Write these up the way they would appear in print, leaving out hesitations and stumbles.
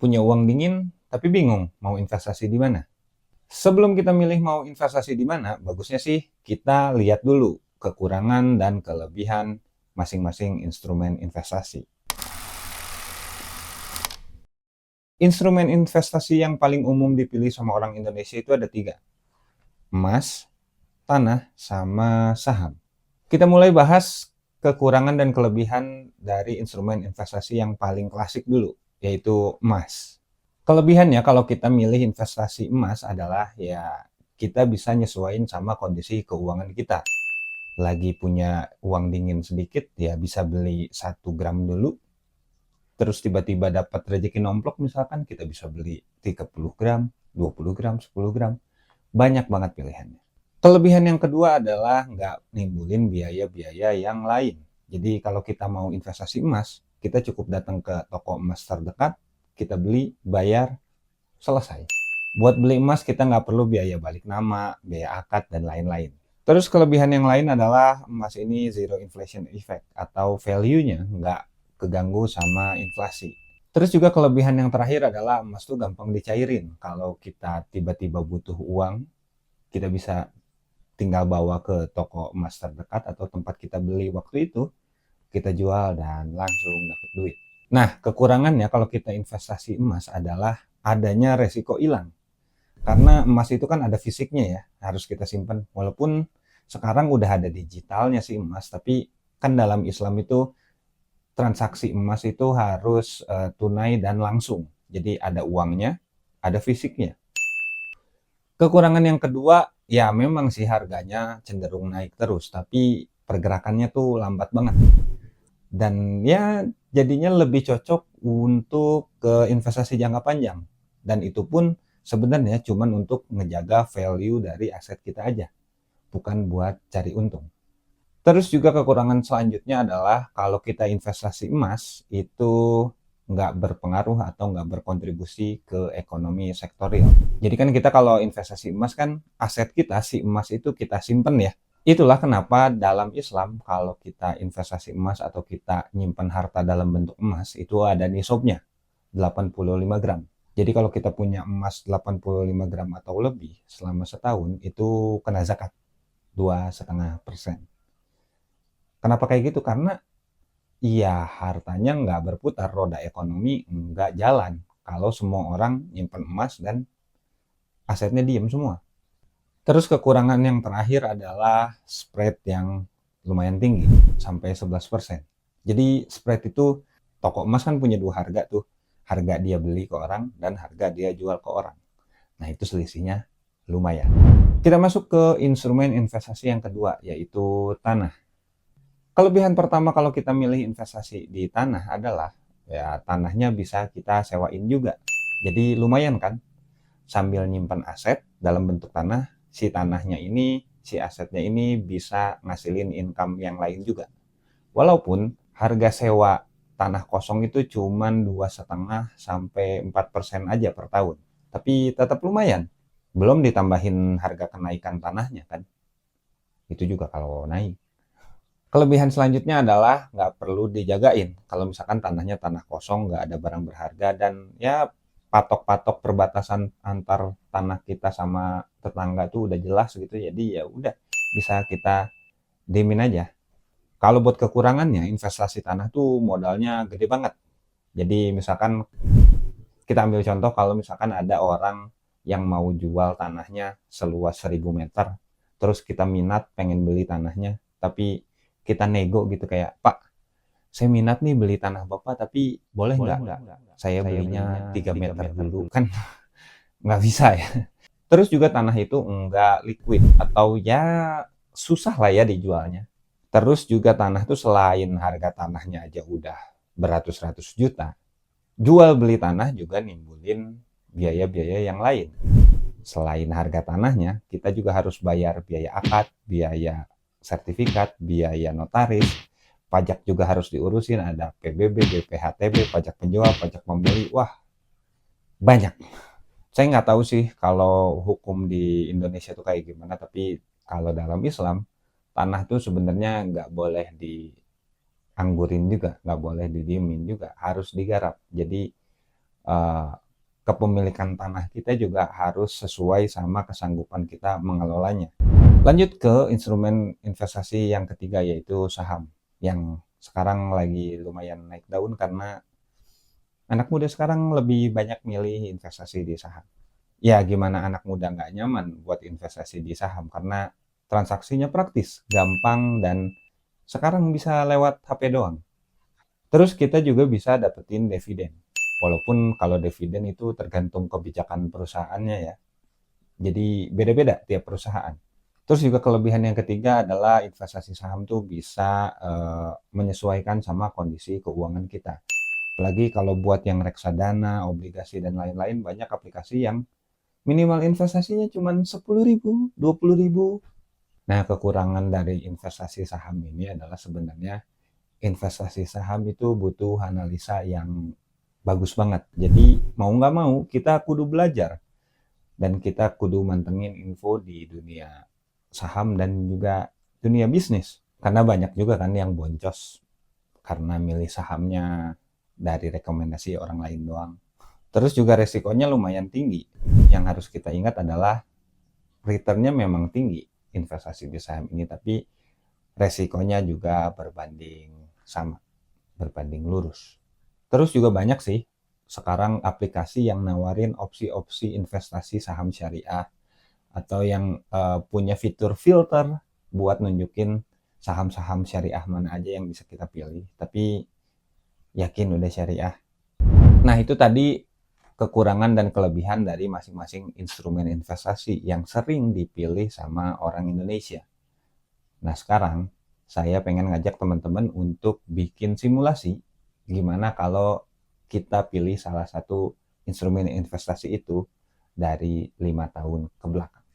Punya uang dingin, tapi bingung mau investasi di mana. Sebelum kita milih mau investasi di mana, bagusnya sih kita lihat dulu kekurangan dan kelebihan masing-masing instrumen investasi. Instrumen investasi yang paling umum dipilih sama orang Indonesia itu ada 3. Emas, tanah, sama saham. Kita mulai bahas kekurangan dan kelebihan dari instrumen investasi yang paling klasik dulu, yaitu emas. Kelebihannya kalau kita milih investasi emas adalah ya kita bisa nyesuaiin sama kondisi keuangan kita. Lagi punya uang dingin sedikit ya bisa beli 1 gram dulu. Terus tiba-tiba dapat rezeki nomplok misalkan kita bisa beli 30 gram, 20 gram, 10 gram. Banyak banget pilihannya. Kelebihan yang kedua adalah nggak nimbulin biaya-biaya yang lain. Jadi kalau kita mau investasi emas, kita cukup datang ke toko emas terdekat, kita beli, bayar, selesai. Buat beli emas kita nggak perlu biaya balik nama, biaya akad, dan lain-lain. Terus kelebihan yang lain adalah emas ini zero inflation effect atau value-nya nggak keganggu sama inflasi. Terus juga kelebihan yang terakhir adalah emas tuh gampang dicairin. Kalau kita tiba-tiba butuh uang, kita bisa tinggal bawa ke toko emas terdekat atau tempat kita beli waktu itu, kita jual dan langsung dapat duit. Nah, kekurangannya kalau kita investasi emas adalah adanya resiko hilang. Karena emas itu kan ada fisiknya ya, harus kita simpan. Walaupun sekarang udah ada digitalnya sih emas, tapi kan dalam Islam itu transaksi emas itu harus tunai dan langsung. Jadi ada uangnya, ada fisiknya. Kekurangan yang kedua, ya memang sih harganya cenderung naik terus, tapi pergerakannya tuh lambat banget. Dan ya jadinya lebih cocok untuk ke investasi jangka panjang. Dan itu pun sebenarnya cuman untuk ngejaga value dari aset kita aja, bukan buat cari untung. Terus juga kekurangan selanjutnya adalah kalau kita investasi emas itu nggak berpengaruh atau nggak berkontribusi ke ekonomi sektorial. Jadi kan kita kalau investasi emas kan aset kita, si emas itu kita simpen ya. Itulah kenapa dalam Islam kalau kita investasi emas atau kita nyimpan harta dalam bentuk emas itu ada nisabnya 85 gram. Jadi kalau kita punya emas 85 gram atau lebih selama setahun itu kena zakat 2,5%. Kenapa kayak gitu? Karena ya hartanya nggak berputar, roda ekonomi nggak jalan kalau semua orang nyimpan emas dan asetnya diem semua. Terus kekurangan yang terakhir adalah spread yang lumayan tinggi, sampai 11%. Jadi spread itu, toko emas kan punya 2 harga tuh. Harga dia beli ke orang dan harga dia jual ke orang. Nah itu selisihnya lumayan. Kita masuk ke instrumen investasi yang kedua, yaitu tanah. Kelebihan pertama kalau kita milih investasi di tanah adalah, ya tanahnya bisa kita sewain juga. Jadi lumayan kan? Sambil nyimpan aset dalam bentuk tanah, si tanahnya ini, si asetnya ini bisa ngasilin income yang lain juga. Walaupun harga sewa tanah kosong itu cuma 2,5 sampai 4% aja per tahun. Tapi tetap lumayan. Belum ditambahin harga kenaikan tanahnya kan. Itu juga kalau naik. Kelebihan selanjutnya adalah nggak perlu dijagain. Kalau misalkan tanahnya tanah kosong, nggak ada barang berharga, dan ya patok-patok perbatasan antar tanah kita sama tetangga tuh udah jelas gitu. Jadi ya udah bisa kita diemin aja. Kalau buat kekurangannya, investasi tanah tuh modalnya gede banget. Jadi misalkan kita ambil contoh kalau misalkan ada orang yang mau jual tanahnya seluas 1.000 meter, terus kita minat pengen beli tanahnya, tapi kita nego gitu kayak, Pak, saya minat nih beli tanah Bapak, tapi boleh nggak saya belinya 3 meter dulu? Kan nggak bisa ya. Terus juga tanah itu nggak liquid atau ya susah lah ya dijualnya. Terus juga tanah tuh selain harga tanahnya aja udah beratus-ratus juta, jual beli tanah juga nimbulin biaya-biaya yang lain. Selain harga tanahnya, kita juga harus bayar biaya akad, biaya sertifikat, biaya notaris, pajak juga harus diurusin, ada PBB, BPHTB, pajak penjual, pajak pembeli, wah banyak. Saya nggak tahu sih kalau hukum di Indonesia tuh kayak gimana, tapi kalau dalam Islam, tanah tuh sebenarnya nggak boleh dianggurin juga, nggak boleh didiemin juga, harus digarap. Jadi uh, kepemilikan tanah kita juga harus sesuai sama kesanggupan kita mengelolanya. Lanjut ke instrumen investasi yang ketiga, yaitu saham, yang sekarang lagi lumayan naik daun karena anak muda sekarang lebih banyak milih investasi di saham. Ya, gimana anak muda nggak nyaman buat investasi di saham karena transaksinya praktis, gampang, dan sekarang bisa lewat HP doang. Terus kita juga bisa dapetin dividen. Walaupun kalau dividen itu tergantung kebijakan perusahaannya ya. Jadi beda-beda tiap perusahaan. Terus juga kelebihan yang ketiga adalah investasi saham tuh bisa menyesuaikan sama kondisi keuangan kita. Apalagi kalau buat yang reksadana, obligasi, dan lain-lain, banyak aplikasi yang minimal investasinya cuma 10.000, 20.000. Nah, kekurangan dari investasi saham ini adalah sebenarnya investasi saham itu butuh analisa yang bagus banget. Jadi mau nggak mau kita kudu belajar dan kita kudu mantengin info di dunia saham dan juga dunia bisnis. Karena banyak juga kan yang boncos karena milih sahamnya dari rekomendasi orang lain doang. Terus juga resikonya lumayan tinggi. Yang harus kita ingat adalah returnnya memang tinggi investasi di saham ini, tapi resikonya juga berbanding lurus. Terus juga banyak sih sekarang aplikasi yang nawarin opsi-opsi investasi saham syariah atau yang punya fitur filter buat nunjukin saham-saham syariah mana aja yang bisa kita pilih. Tapi yakin udah syariah. Nah, itu tadi kekurangan dan kelebihan dari masing-masing instrumen investasi yang sering dipilih sama orang Indonesia. Nah, sekarang saya pengen ngajak teman-teman untuk bikin simulasi gimana kalau kita pilih salah satu instrumen investasi itu dari 5 tahun ke belakang.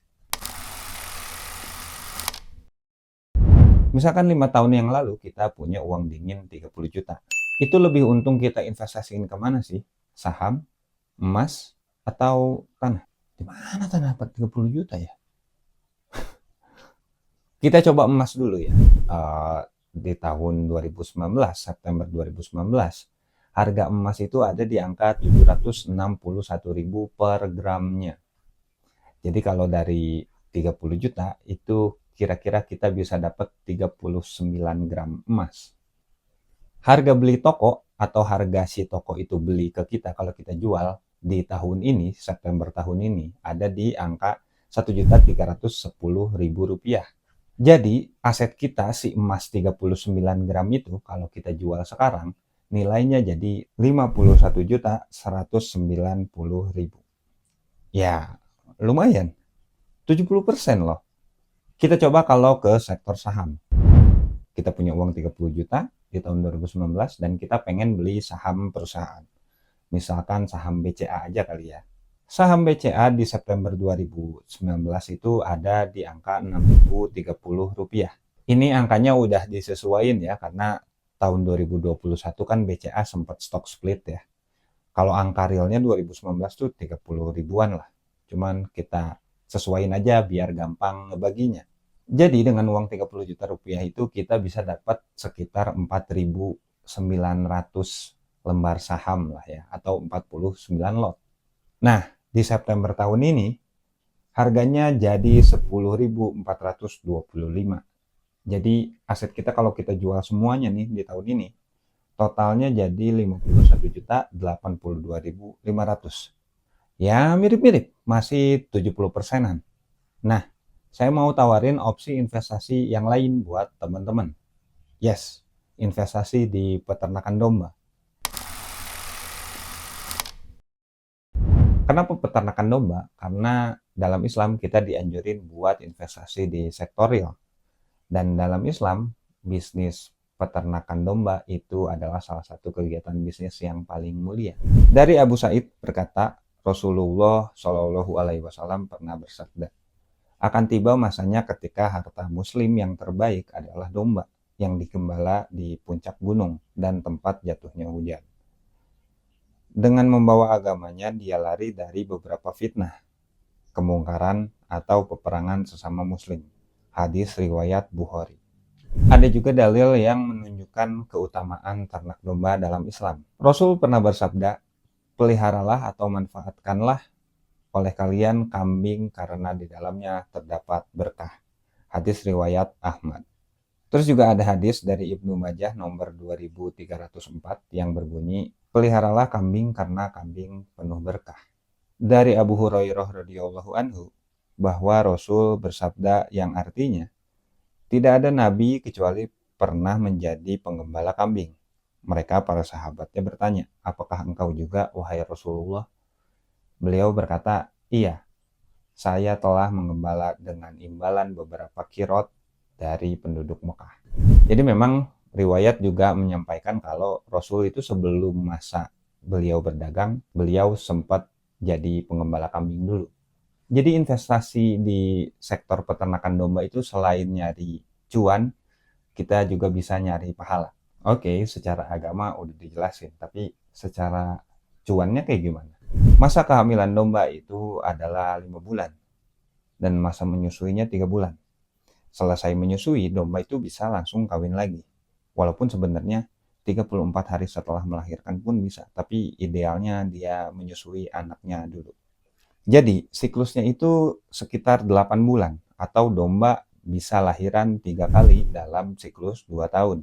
Misalkan 5 tahun yang lalu kita punya uang dingin 30 juta. Itu lebih untung kita investasiin kemana sih? Saham, emas, atau tanah? Di mana tanah dapat 30 juta ya? Kita coba emas dulu ya. Di tahun 2019, September 2019, harga emas itu ada di angka 761.000 per gramnya. Jadi kalau dari 30 juta itu kira-kira kita bisa dapat 39 gram emas. Harga beli toko atau harga si toko itu beli ke kita kalau kita jual di tahun ini, September tahun ini, ada di angka Rp1.310.000. Jadi aset kita si emas 39 gram itu kalau kita jual sekarang nilainya jadi 51.190.000. Ya, lumayan. 70% loh. Kita coba kalau ke sektor saham. Kita punya uang 30 juta di tahun 2019 dan kita pengen beli saham perusahaan. Misalkan saham BCA aja kali ya. Saham BCA di September 2019 itu ada di angka Rp6.030. Ini angkanya udah disesuaikan ya karena tahun 2021 kan BCA sempat stock split ya. Kalau angka realnya 2019 tuh 30 ribuan lah. Cuman kita sesuaiin aja biar gampang ngebaginya. Jadi dengan uang 30 juta rupiah itu kita bisa dapat sekitar 4.900 lembar saham lah ya, atau 49 lot. Nah, di September tahun ini harganya jadi 10.425. Jadi aset kita kalau kita jual semuanya nih di tahun ini, totalnya jadi 51.082.500. Ya mirip-mirip, masih 70%-an. Nah, saya mau tawarin opsi investasi yang lain buat teman-teman. Yes, investasi di peternakan domba. Kenapa peternakan domba? Karena dalam Islam kita dianjurin buat investasi di sektor real. Dan dalam Islam, bisnis peternakan domba itu adalah salah satu kegiatan bisnis yang paling mulia. Dari Abu Sa'id berkata, Rasulullah Shallallahu Alaihi Wasallam pernah bersabda, akan tiba masanya ketika harta muslim yang terbaik adalah domba yang digembala di puncak gunung dan tempat jatuhnya hujan. Dengan membawa agamanya, dia lari dari beberapa fitnah, kemungkaran, atau peperangan sesama muslim. Hadis riwayat Bukhari. Ada juga dalil yang menunjukkan keutamaan ternak domba dalam Islam. Rasul pernah bersabda, peliharalah atau manfaatkanlah oleh kalian kambing karena di dalamnya terdapat berkah. Hadis riwayat Ahmad. Terus juga ada hadis dari Ibnu Majah nomor 2304 yang berbunyi, peliharalah kambing karena kambing penuh berkah. Dari Abu Hurairah radhiyallahu anhu bahwa Rasul bersabda yang artinya, tidak ada nabi kecuali pernah menjadi penggembala kambing. Mereka para sahabatnya bertanya, apakah engkau juga wahai Rasulullah? Beliau berkata, iya, saya telah menggembala dengan imbalan beberapa kirot dari penduduk Mekah. Jadi memang riwayat juga menyampaikan kalau Rasul itu sebelum masa beliau berdagang, beliau sempat jadi penggembala kambing dulu. Jadi investasi di sektor peternakan domba itu selain nyari cuan, kita juga bisa nyari pahala. Oke, secara agama udah dijelasin, tapi secara cuannya kayak gimana? Masa kehamilan domba itu adalah 5 bulan dan masa menyusuinya 3 bulan. Selesai menyusui, domba itu bisa langsung kawin lagi. Walaupun sebenarnya 34 hari setelah melahirkan pun bisa, tapi idealnya dia menyusui anaknya dulu. Jadi, siklusnya itu sekitar 8 bulan, atau domba bisa lahiran 3 kali dalam siklus 2 tahun.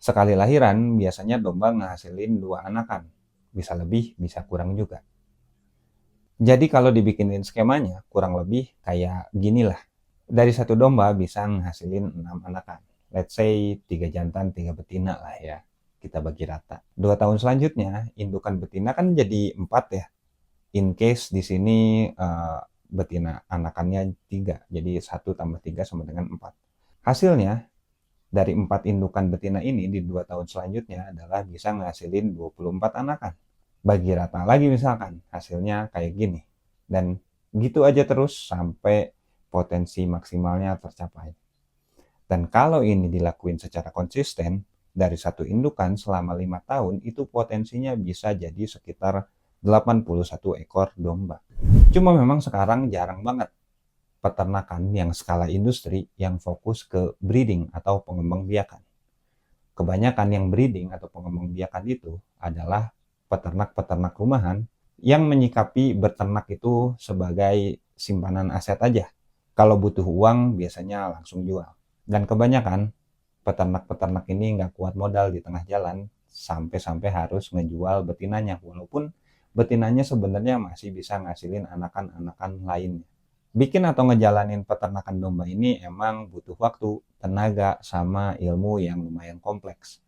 Sekali lahiran, biasanya domba ngehasilin 2 anakan. Bisa lebih, bisa kurang juga. Jadi kalau dibikinin skemanya, kurang lebih kayak gini lah. Dari satu domba bisa ngehasilin 6 anakan. Let's say 3 jantan, 3 betina lah ya. Kita bagi rata. 2 tahun selanjutnya, indukan betina kan jadi 4 ya. In case di sini betina anakannya 3. Jadi 1 tambah 3 sama dengan 4. Hasilnya, dari 4 indukan betina ini di 2 tahun selanjutnya adalah bisa ngehasilin 24 anakan. Bagi rata lagi misalkan, hasilnya kayak gini. Dan gitu aja terus sampai potensi maksimalnya tercapai. Dan kalau ini dilakuin secara konsisten, dari satu indukan selama 5 tahun, itu potensinya bisa jadi sekitar 81 ekor domba. Cuma memang sekarang jarang banget peternakan yang skala industri yang fokus ke breeding atau pengembangbiakan. Kebanyakan yang breeding atau pengembangbiakan itu adalah peternak-peternak rumahan yang menyikapi beternak itu sebagai simpanan aset aja. Kalau butuh uang biasanya langsung jual. Dan kebanyakan peternak-peternak ini nggak kuat modal di tengah jalan sampai-sampai harus ngejual betinanya. Walaupun betinanya sebenarnya masih bisa ngasilin anakan-anakan lainnya. Bikin atau ngejalanin peternakan domba ini emang butuh waktu, tenaga, sama ilmu yang lumayan kompleks.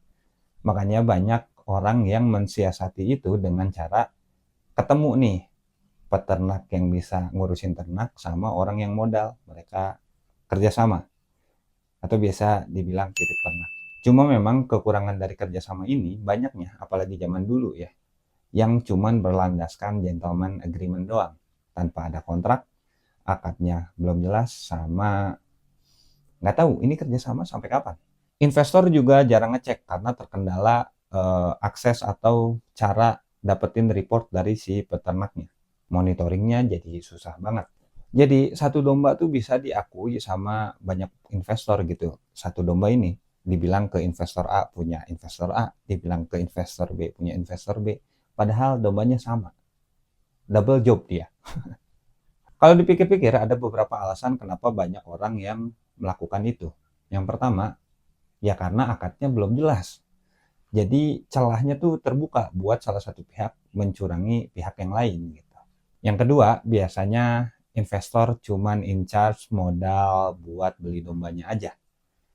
Makanya banyak orang yang mensiasati itu dengan cara ketemu nih peternak yang bisa ngurusin ternak sama orang yang modal. Mereka kerjasama. Atau biasa dibilang titip ternak. Cuma memang kekurangan dari kerjasama ini banyaknya, apalagi zaman dulu ya, yang cuman berlandaskan gentleman agreement doang, tanpa ada kontrak, akadnya belum jelas, sama nggak tahu ini kerjasama sampai kapan. Investor juga jarang ngecek karena terkendala akses atau cara dapetin report dari si peternaknya. Monitoringnya jadi susah banget. Jadi satu domba tuh bisa diakui sama banyak investor gitu. Satu domba ini dibilang ke investor A punya investor A, dibilang ke investor B punya investor B. Padahal dombanya sama. Double job dia. Kalau dipikir-pikir ada beberapa alasan kenapa banyak orang yang melakukan itu. Yang pertama, ya karena akadnya belum jelas. Jadi celahnya tuh terbuka buat salah satu pihak mencurangi pihak yang lain gitu. Yang kedua, biasanya investor cuman in charge modal buat beli dombanya aja.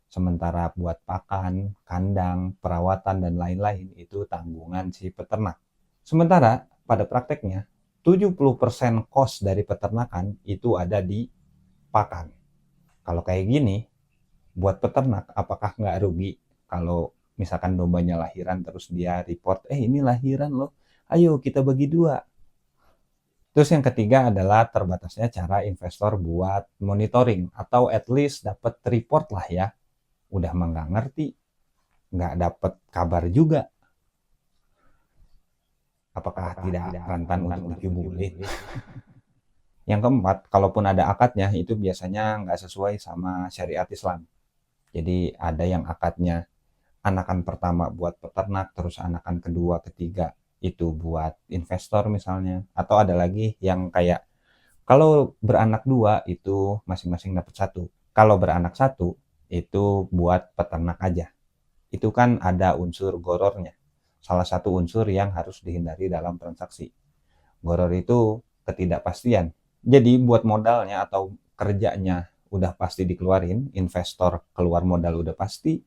Sementara buat pakan, kandang, perawatan, dan lain-lain itu tanggungan si peternak. Sementara pada prakteknya, 70% cost dari peternakan itu ada di pakan. Kalau kayak gini, buat peternak apakah nggak rugi kalau misalkan dombanya lahiran terus dia report, ini lahiran loh, ayo kita bagi 2. Terus yang ketiga adalah terbatasnya cara investor buat monitoring atau at least dapat report lah ya. Udah mah nggak ngerti, nggak dapat kabar juga. Apakah tidak rentan untuk dikibulin? Yang keempat, kalaupun ada akadnya itu biasanya nggak sesuai sama syariat Islam. Jadi ada yang akadnya anakan pertama buat peternak, terus anakan kedua, ketiga itu buat investor misalnya, atau ada lagi yang kayak kalau beranak 2 itu masing-masing dapat 1. Kalau beranak 1 itu buat peternak aja. Itu kan ada unsur gorornya. Salah satu unsur yang harus dihindari dalam transaksi. Goror itu ketidakpastian. Jadi buat modalnya atau kerjanya udah pasti dikeluarin, investor keluar modal udah pasti,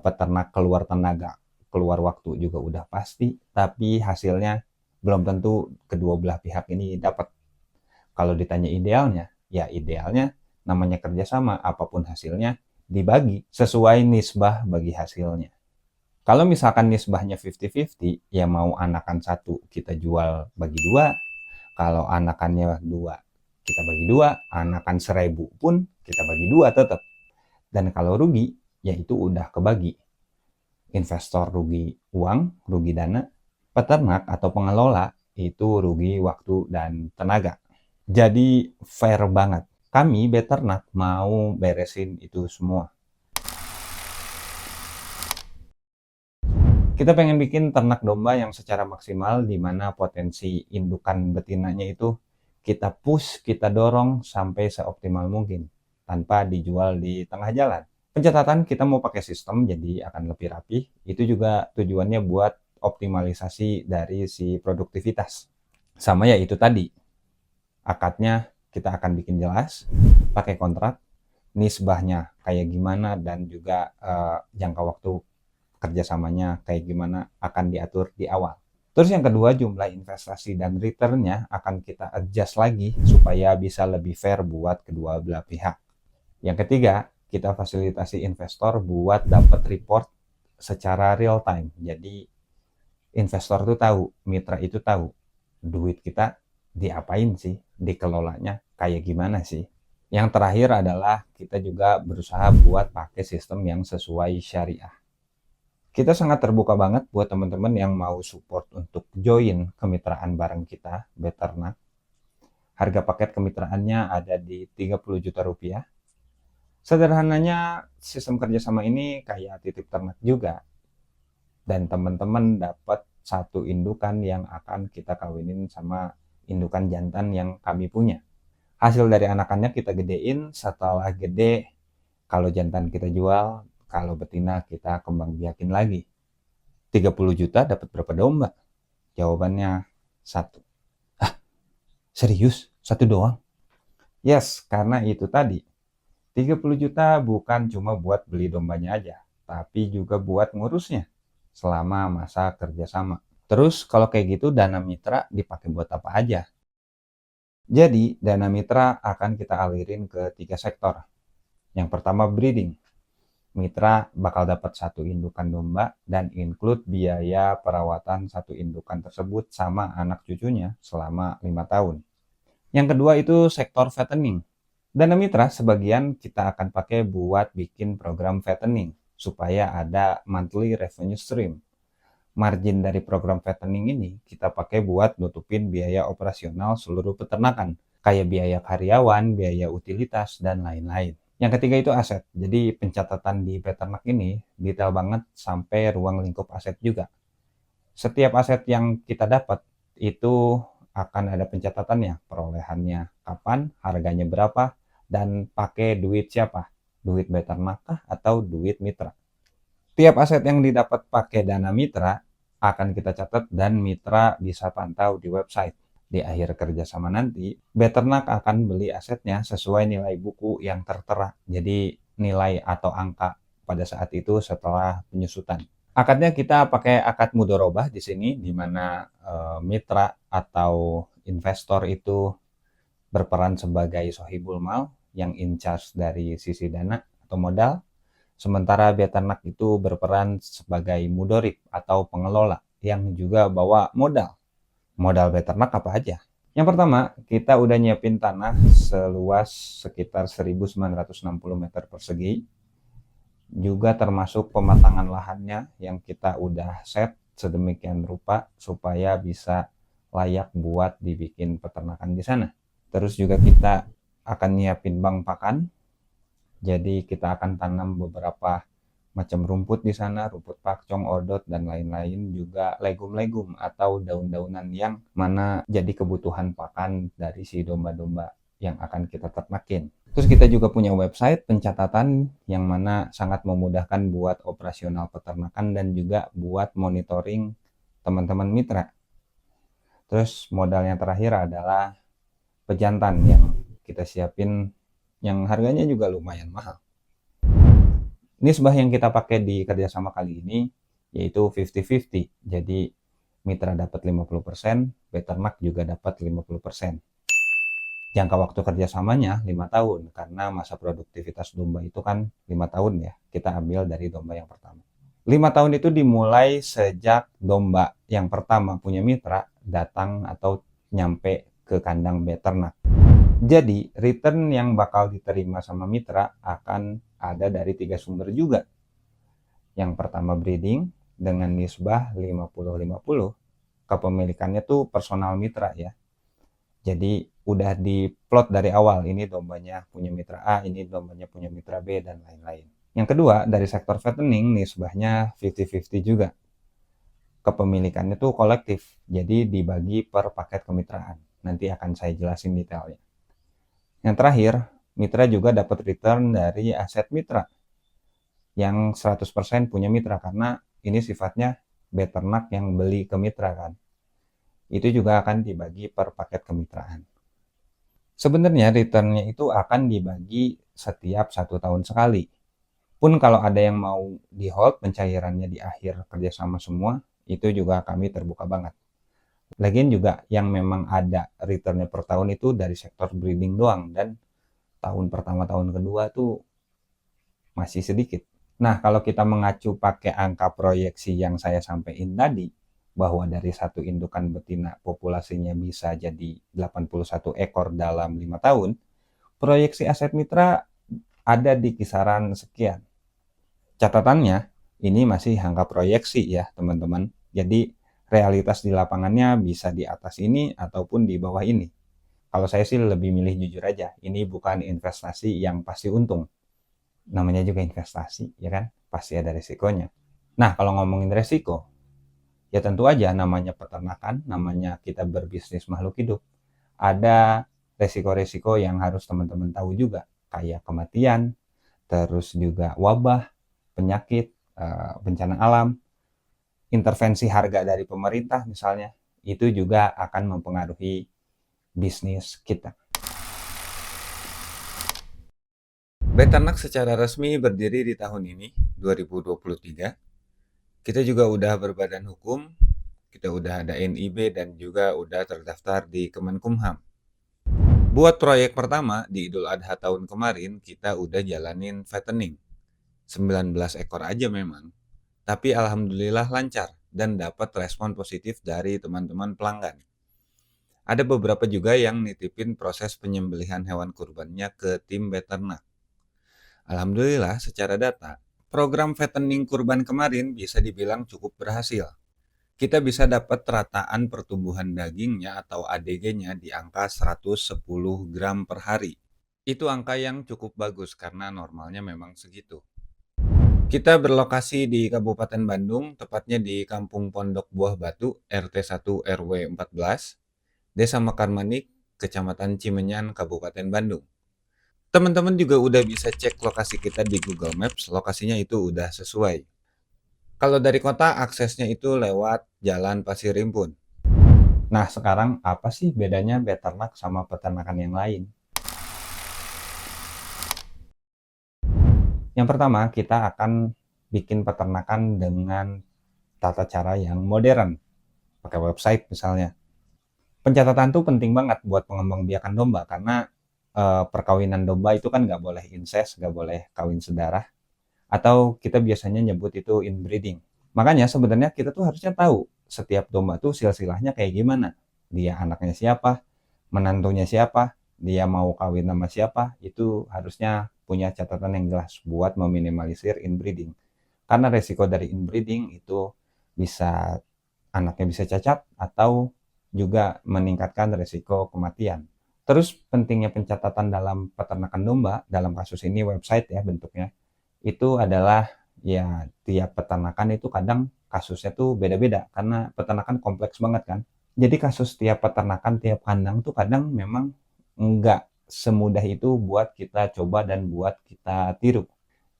peternak keluar tenaga, keluar waktu juga udah pasti, tapi hasilnya belum tentu kedua belah pihak ini dapat. Kalau ditanya idealnya, ya idealnya namanya kerjasama, apapun hasilnya dibagi sesuai nisbah bagi hasilnya. Kalau misalkan nisbahnya 50-50, ya mau anakan 1 kita jual bagi 2, kalau anakannya 2 kita bagi 2, anakan 1000 pun kita bagi 2 tetap. Dan kalau rugi, ya itu udah kebagi. Investor rugi uang, rugi dana, peternak atau pengelola itu rugi waktu dan tenaga. Jadi fair banget. Kami beternak mau beresin itu semua. Kita pengen bikin ternak domba yang secara maksimal di mana potensi indukan betinanya itu kita push, kita dorong sampai seoptimal mungkin tanpa dijual di tengah jalan. Pencatatan kita mau pakai sistem jadi akan lebih rapi. Itu juga tujuannya buat optimalisasi dari si produktivitas. Sama ya itu tadi, akadnya kita akan bikin jelas, pakai kontrak, nisbahnya kayak gimana dan juga jangka waktu kerjasamanya kayak gimana akan diatur di awal. Terus yang kedua, jumlah investasi dan returnnya akan kita adjust lagi supaya bisa lebih fair buat kedua belah pihak. Yang ketiga, kita fasilitasi investor buat dapat report secara real time. Jadi investor tuh tahu, mitra itu tahu duit kita diapain sih, dikelolanya kayak gimana sih. Yang terakhir adalah kita juga berusaha buat pakai sistem yang sesuai syariah. Kita sangat terbuka banget buat teman-teman yang mau support untuk join kemitraan bareng kita, Beternak. Harga paket kemitraannya ada di 30 juta rupiah. Sederhananya, sistem kerjasama ini kayak titip ternak juga. Dan teman-teman dapat satu indukan yang akan kita kawinin sama indukan jantan yang kami punya. Hasil dari anakannya kita gedein, setelah gede, kalau jantan kita jual, kalau betina kita kembang biakin lagi. 30 juta dapat berapa domba? Jawabannya 1. Ah, serius? 1 doang? Yes, karena itu tadi. 30 juta bukan cuma buat beli dombanya aja, tapi juga buat ngurusnya selama masa kerjasama. Terus kalau kayak gitu dana mitra dipakai buat apa aja? Jadi dana mitra akan kita alirin ke 3 sektor. Yang pertama breeding. Mitra bakal dapat 1 indukan domba dan include biaya perawatan 1 indukan tersebut sama anak cucunya selama 5 tahun. Yang kedua itu sektor fattening. Dana mitra sebagian kita akan pakai buat bikin program fattening supaya ada monthly revenue stream. Margin dari program fattening ini kita pakai buat nutupin biaya operasional seluruh peternakan, kayak biaya karyawan, biaya utilitas, dan lain-lain. Yang ketiga itu aset. Jadi pencatatan di peternak ini detail banget sampai ruang lingkup aset juga. Setiap aset yang kita dapat itu akan ada pencatatannya, perolehannya kapan, harganya berapa, dan pakai duit siapa, duit beternak atau duit mitra. Tiap aset yang didapat pakai dana mitra akan kita catat dan mitra bisa pantau di website. Di akhir kerjasama nanti, beternak akan beli asetnya sesuai nilai buku yang tertera. Jadi nilai atau angka pada saat itu setelah penyusutan. Akadnya kita pakai akad mudorobah di sini, di mana mitra atau investor itu berperan sebagai sohibul mal yang in charge dari sisi dana atau modal. Sementara beternak itu berperan sebagai mudorib atau pengelola yang juga bawa modal. Modal beternak apa aja? Yang pertama, kita udah nyiapin tanah seluas sekitar 1960 meter persegi. Juga termasuk pematangan lahannya yang kita udah set sedemikian rupa supaya bisa layak buat dibikin peternakan di sana. Terus juga kita akan nyiapin bank pakan. Jadi kita akan tanam beberapa macam rumput di sana, rumput pakcong, odot, dan lain-lain, juga legum-legum atau daun-daunan yang mana jadi kebutuhan pakan dari si domba-domba yang akan kita ternakin. Terus kita juga punya website pencatatan yang mana sangat memudahkan buat operasional peternakan dan juga buat monitoring teman-teman mitra. Terus modal yang terakhir adalah pejantan yang kita siapin yang harganya juga lumayan mahal. Nisbah yang kita pakai di kerjasama kali ini yaitu 50-50. Jadi mitra dapat 50%, peternak juga dapat 50%. Jangka waktu kerjasamanya 5 tahun, karena masa produktivitas domba itu kan 5 tahun ya. Kita ambil dari domba yang pertama. 5 tahun itu dimulai sejak domba yang pertama punya mitra datang atau nyampe ke kandang beternak. Jadi, return yang bakal diterima sama mitra akan ada dari 3 sumber juga. Yang pertama breeding dengan nisbah 50-50. Kepemilikannya tuh personal mitra ya. Jadi udah diplot dari awal, ini dombanya punya mitra A, ini dombanya punya mitra B, dan lain-lain. Yang kedua, dari sektor fattening nisbahnya 50-50 juga. Kepemilikannya tuh kolektif, jadi dibagi per paket kemitraan. Nanti akan saya jelasin detailnya. Yang terakhir, mitra juga dapat return dari aset mitra yang 100% punya mitra, karena ini sifatnya beternak yang beli ke mitra kan. Itu juga akan dibagi per paket kemitraan. Sebenarnya returnnya itu akan dibagi setiap 1 tahun sekali. Pun kalau ada yang mau di hold pencairannya di akhir kerjasama semua, itu juga kami terbuka banget. Lagian juga yang memang ada returnnya per tahun itu dari sektor breeding doang, dan tahun pertama tahun kedua tuh masih sedikit. Nah, kalau kita mengacu pakai angka proyeksi yang saya sampaikan tadi, bahwa dari satu indukan betina populasinya bisa jadi 81 ekor dalam 5 tahun, proyeksi aset mitra ada di kisaran sekian. Catatannya, ini masih angka proyeksi ya teman-teman. Jadi realitas di lapangannya bisa di atas ini ataupun di bawah ini. Kalau saya sih lebih milih jujur aja, ini bukan investasi yang pasti untung. Namanya juga investasi, ya kan? Pasti ada resikonya. Nah, kalau ngomongin resiko, ya tentu aja namanya peternakan, namanya kita berbisnis makhluk hidup. Ada resiko-resiko yang harus teman-teman tahu juga, kayak kematian, terus juga wabah, penyakit, bencana alam, intervensi harga dari pemerintah misalnya, itu juga akan mempengaruhi bisnis kita. Beternak secara resmi berdiri di tahun ini, 2023. Kita juga udah berbadan hukum, kita udah ada NIB dan juga udah terdaftar di Kemenkumham. Buat proyek pertama di Idul Adha tahun kemarin, kita udah jalanin fattening. 19 ekor aja memang, tapi alhamdulillah lancar dan dapat respon positif dari teman-teman pelanggan. Ada beberapa juga yang nitipin proses penyembelihan hewan kurbannya ke tim beternak. Alhamdulillah secara data, program fattening kurban kemarin bisa dibilang cukup berhasil. Kita bisa dapat rataan pertumbuhan dagingnya atau ADG-nya di angka 110 gram per hari. Itu angka yang cukup bagus karena normalnya memang segitu. Kita berlokasi di Kabupaten Bandung, tepatnya di Kampung Pondok Buah Batu, RT 1 RW 14, Desa Mekarmanik, Kecamatan Cimenyan, Kabupaten Bandung. Teman-teman juga udah bisa cek lokasi kita di Google Maps, lokasinya itu udah sesuai. Kalau dari kota, aksesnya itu lewat Jalan Pasir Rimpun. Nah, sekarang apa sih bedanya beternak sama peternakan yang lain? Yang pertama, kita akan bikin peternakan dengan tata cara yang modern, pakai website misalnya. Pencatatan tuh penting banget buat pengembangbiakan domba, karena perkawinan domba itu kan nggak boleh incest, nggak boleh kawin sedarah, atau kita biasanya nyebut itu inbreeding. Makanya sebenarnya kita tuh harusnya tahu setiap domba tuh silsilahnya kayak gimana. Dia anaknya siapa, menantunya siapa, dia mau kawin sama siapa, itu harusnya punya catatan yang jelas buat meminimalisir inbreeding. Karena resiko dari inbreeding itu bisa anaknya bisa cacat atau juga meningkatkan resiko kematian. Terus pentingnya pencatatan dalam peternakan domba, dalam kasus ini website ya bentuknya, itu adalah Ya, tiap peternakan itu kadang kasusnya tuh beda-beda karena peternakan kompleks banget kan. Jadi kasus tiap peternakan, tiap kandang tuh kadang memang nggak semudah itu buat kita coba dan buat kita tiru.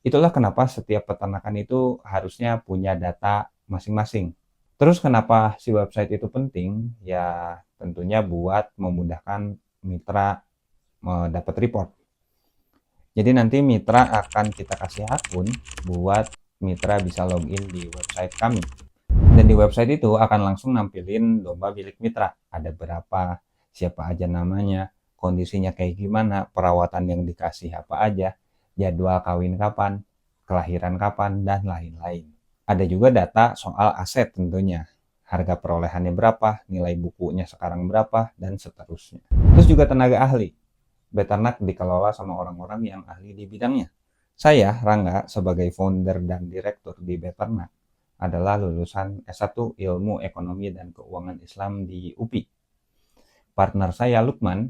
Itulah kenapa setiap peternakan itu harusnya punya data masing-masing. Terus kenapa si website itu penting? Ya tentunya buat memudahkan mitra dapat report. Jadi nanti mitra akan kita kasih akun buat mitra bisa login di website kami. Dan di website itu akan langsung nampilin domba milik mitra. Ada berapa, siapa aja namanya, kondisinya kayak gimana, perawatan yang dikasih apa aja, jadwal kawin kapan, kelahiran kapan, dan lain-lain. Ada juga data soal aset tentunya. Harga perolehannya berapa, nilai bukunya sekarang berapa, dan seterusnya. Terus juga tenaga ahli. Beternak dikelola sama orang-orang yang ahli di bidangnya. Saya, Rangga, sebagai founder dan direktur di Beternak, adalah lulusan S1 Ilmu Ekonomi dan Keuangan Islam di UPI. Partner saya, Lukman,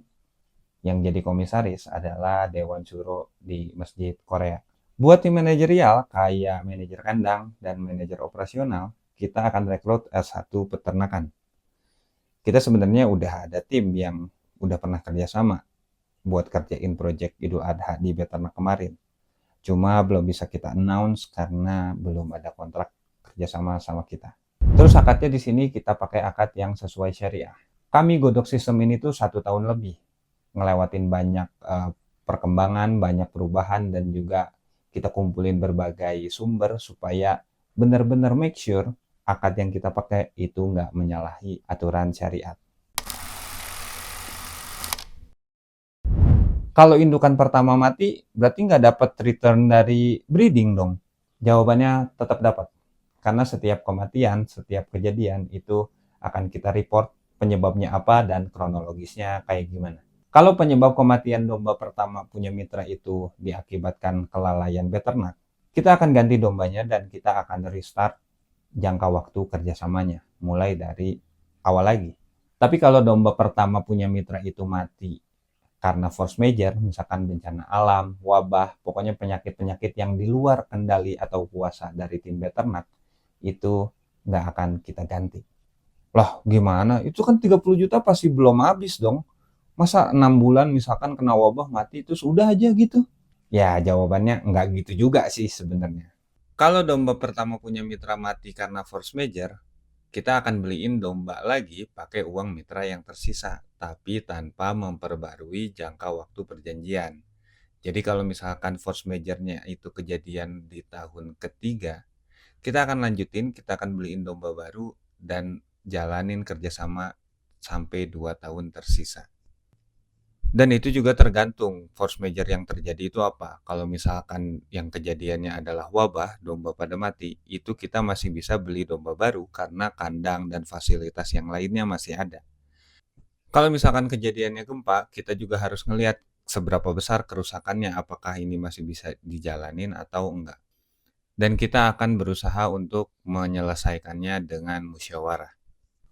yang jadi komisaris adalah Dewan Syuro di Masjid Korea. Buat tim manajerial, kayak manajer kandang dan manajer operasional, kita akan rekrut S1 peternakan. Kita sebenarnya udah ada tim yang udah pernah kerjasama buat kerjain project Idul Adha di Beternak kemarin. Cuma belum bisa kita announce karena belum ada kontrak kerjasama sama kita. Terus akadnya di sini kita pakai akad yang sesuai syariah. Kami godok sistem ini tuh 1 tahun lebih, ngelewatin banyak perkembangan, banyak perubahan, dan juga kita kumpulin berbagai sumber supaya benar-benar make sure akad yang kita pakai itu nggak menyalahi aturan syariat. Kalau indukan pertama mati, berarti nggak dapat return dari breeding dong? Jawabannya tetap dapat. Karena setiap kematian, setiap kejadian itu akan kita report penyebabnya apa dan kronologisnya kayak gimana. Kalau penyebab kematian domba pertama punya mitra itu diakibatkan kelalaian beternak, kita akan ganti dombanya dan kita akan restart jangka waktu kerjasamanya, mulai dari awal lagi. Tapi kalau domba pertama punya mitra itu mati karena force major, misalkan bencana alam, wabah, pokoknya penyakit-penyakit yang di luar kendali atau kuasa dari tim beternak, itu nggak akan kita ganti. Lah gimana? Itu kan 30 juta pasti belum habis dong. Masa 6 bulan misalkan kena wabah mati itu sudah aja gitu? Ya jawabannya nggak gitu juga sih sebenarnya. Kalau domba pertama punya mitra mati karena force major, kita akan beliin domba lagi pakai uang mitra yang tersisa, tapi tanpa memperbarui jangka waktu perjanjian. Jadi kalau misalkan force majornya itu kejadian di tahun ketiga, kita akan lanjutin, kita akan beliin domba baru dan jalanin kerjasama sampai 2 tahun tersisa. Dan itu juga tergantung force major yang terjadi itu apa. Kalau misalkan yang kejadiannya adalah wabah, domba pada mati, itu kita masih bisa beli domba baru karena kandang dan fasilitas yang lainnya masih ada. Kalau misalkan kejadiannya gempa, kita juga harus ngelihat seberapa besar kerusakannya, apakah ini masih bisa dijalanin atau enggak. Dan kita akan berusaha untuk menyelesaikannya dengan musyawarah.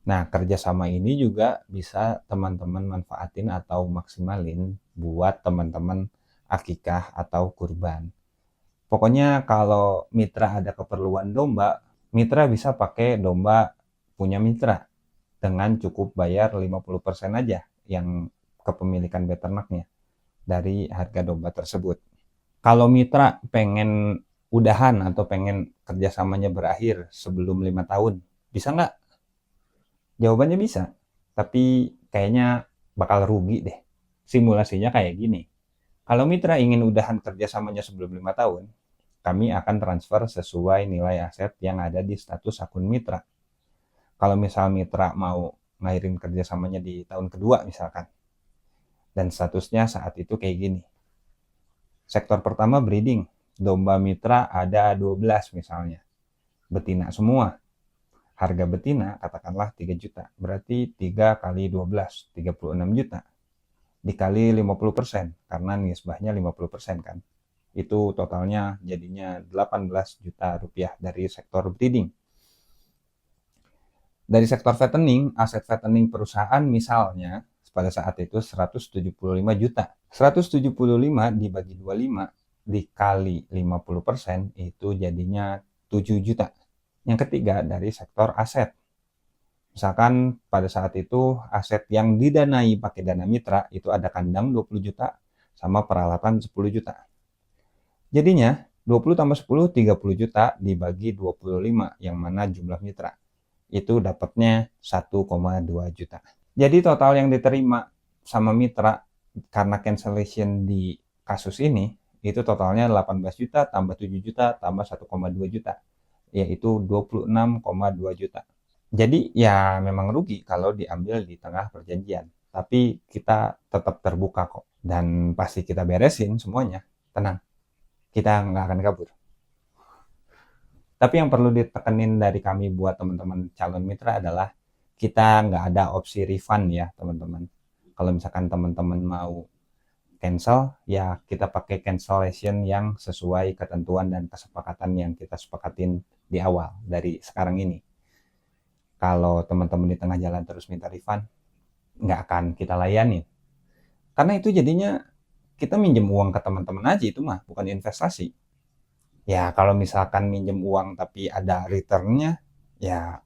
Nah, kerjasama ini juga bisa teman-teman manfaatin atau maksimalin buat teman-teman akikah atau kurban. Pokoknya kalau mitra ada keperluan domba, mitra bisa pakai domba punya mitra dengan cukup bayar 50% aja yang kepemilikan beternaknya dari harga domba tersebut. Kalau mitra pengen udahan atau pengen kerjasamanya berakhir sebelum 5 tahun, bisa nggak? Jawabannya bisa, tapi kayaknya bakal rugi deh. Simulasinya kayak gini. Kalau mitra ingin udahan kerjasamanya sebelum 5 tahun, kami akan transfer sesuai nilai aset yang ada di status akun mitra. Kalau misal mitra mau ngairin kerjasamanya di tahun kedua misalkan, dan statusnya saat itu kayak gini. Sektor pertama breeding, domba mitra ada 12 misalnya, betina semua. Harga betina katakanlah 3 juta, berarti 3 kali 12, 36 juta. Dikali 50%, karena nisbahnya 50% kan. Itu totalnya jadinya 18 juta rupiah dari sektor breeding. Dari sektor fattening, aset fattening perusahaan misalnya pada saat itu 175 juta. 175 dibagi 25 dikali 50% itu jadinya 7 juta. Yang ketiga dari sektor aset. Misalkan pada saat itu aset yang didanai pakai dana mitra itu ada kandang 20 juta sama peralatan 10 juta. Jadinya 20 tambah 10 30 juta dibagi 25 yang mana jumlah mitra. Itu dapatnya 1,2 juta. Jadi total yang diterima sama mitra karena cancellation di kasus ini itu totalnya 18 juta tambah 7 juta tambah 1,2 juta, yaitu 26,2 juta. Jadi ya memang rugi kalau diambil di tengah perjanjian, tapi kita tetap terbuka kok dan pasti kita beresin semuanya. Tenang, kita nggak akan kabur. Tapi yang perlu ditekenin dari kami buat teman-teman calon mitra adalah kita nggak ada opsi refund ya teman-teman. Kalau misalkan teman-teman mau cancel, ya kita pakai cancellation yang sesuai ketentuan dan kesepakatan yang kita sepakatin di awal dari sekarang ini. Kalau teman-teman di tengah jalan terus minta refund, nggak akan kita layani. Karena itu jadinya kita minjem uang ke teman-teman aja itu mah, bukan investasi. Ya kalau misalkan minjem uang tapi ada returnnya, ya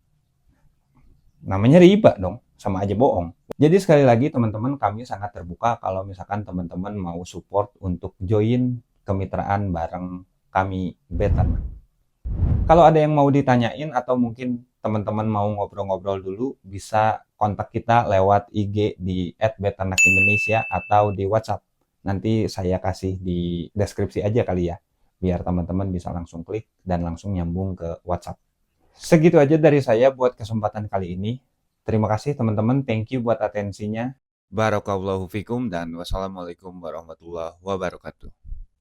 namanya riba dong, sama aja bohong. Jadi sekali lagi teman-teman, kami sangat terbuka kalau misalkan teman-teman mau support untuk join kemitraan bareng kami Betanak. Kalau ada yang mau ditanyain atau mungkin teman-teman mau ngobrol-ngobrol dulu, bisa kontak kita lewat IG di @betanakIndonesia atau di WhatsApp. Nanti saya kasih di deskripsi aja kali ya, biar teman-teman bisa langsung klik dan langsung nyambung ke WhatsApp. Segitu aja dari saya buat kesempatan kali ini. Terima kasih teman-teman, thank you buat atensinya. Barakallahu fikum dan wassalamualaikum warahmatullahi wabarakatuh.